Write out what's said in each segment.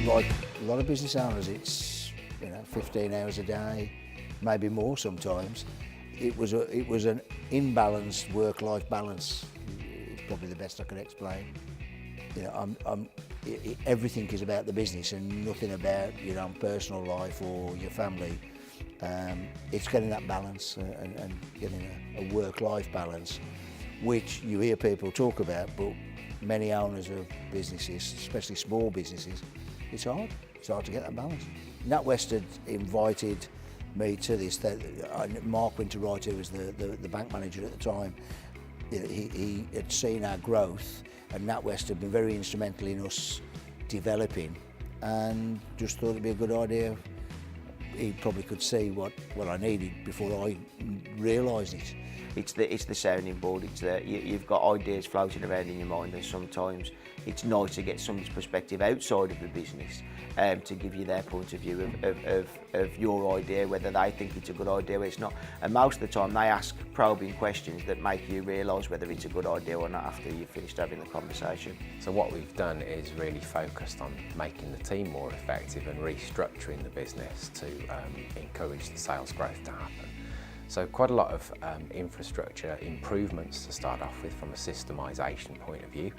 Like a lot of business owners, it's 15 hours a day, maybe more sometimes. It was an imbalanced work-life balance. It's probably the best I can explain. Everything is about the business and nothing about your own personal life or your family. It's getting that balance and getting a work-life balance, which you hear people talk about, but many owners of businesses, especially small businesses, it's hard. It's hard to get that balance. NatWest had invited me to this. Mark Winterwright, who was the bank manager at the time, he had seen our growth, and NatWest had been very instrumental in us developing, and just thought it'd be a good idea. He probably could see what I needed before I realised it. It's the sounding board. It's you've got ideas floating around in your mind, and sometimes it's nice to get somebody's perspective outside of the business to give you their point of view of your idea, whether they think it's a good idea or it's not. And most of the time they ask probing questions that make you realise whether it's a good idea or not after you've finished having the conversation. So what we've done is really focused on making the team more effective and restructuring the business to encourage the sales growth to happen. So quite a lot of infrastructure improvements to start off with from a systemisation point of view.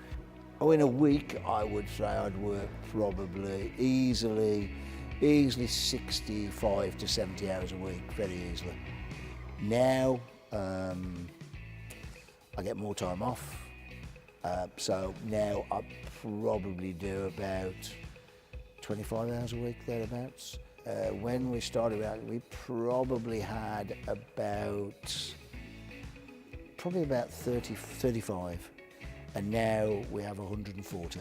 Oh, in a week, I would say I'd work probably easily 65 to 70 hours a week, very easily. Now, I get more time off. So now I probably do about 25 hours a week, thereabouts. When we started out, we probably had about 30, 35, and now we have 140.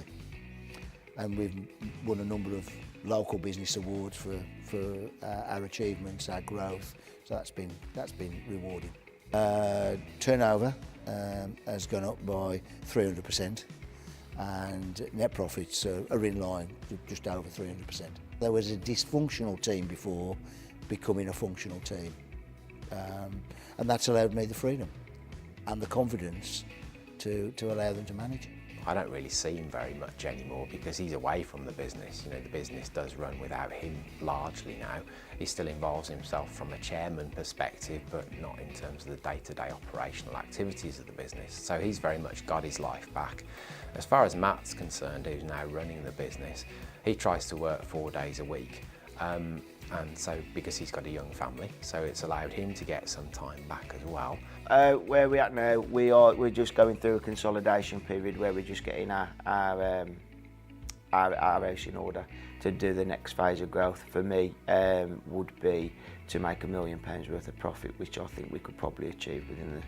And we've won a number of local business awards for our achievements, our growth. So that's been rewarding. Turnover has gone up by 300%, and net profits are in line, just over 300%. There was a dysfunctional team before becoming a functional team, and that's allowed me the freedom and the confidence to allow them to manage. I don't really see him very much anymore because he's away from the business. The business does run without him largely now. He still involves himself from a chairman perspective, but not in terms of the day-to-day operational activities of the business. So he's very much got his life back. As far as Matt's concerned, who's now running the business, he tries to work 4 days a week. And so because he's got a young family, so it's allowed him to get some time back as well. Where we're at now, we're just going through a consolidation period where we're just getting our house in order to do the next phase of growth. For me, would be to make £1 million worth of profit, which I think we could probably achieve within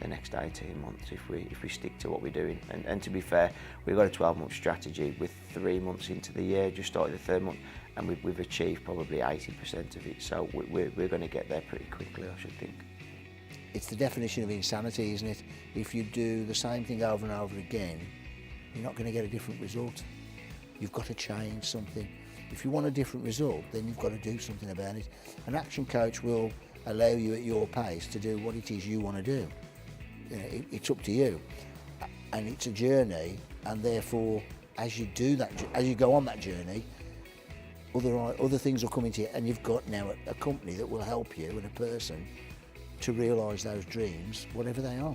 the next 18 months if we stick to what we're doing. And to be fair, we've got a 12-month strategy with 3 months into the year, just started the third month, and we've achieved probably 80% of it. So we're going to get there pretty quickly, I should think. It's the definition of insanity, isn't it? If you do the same thing over and over again, you're not going to get a different result. You've got to change something. If you want a different result, then you've got to do something about it. An action coach will allow you at your pace to do what it is you want to do. It's up to you, and it's a journey, and therefore as you do that, as you go on that journey, other things will come into you, and you've got now a company that will help you and a person to realise those dreams, whatever they are.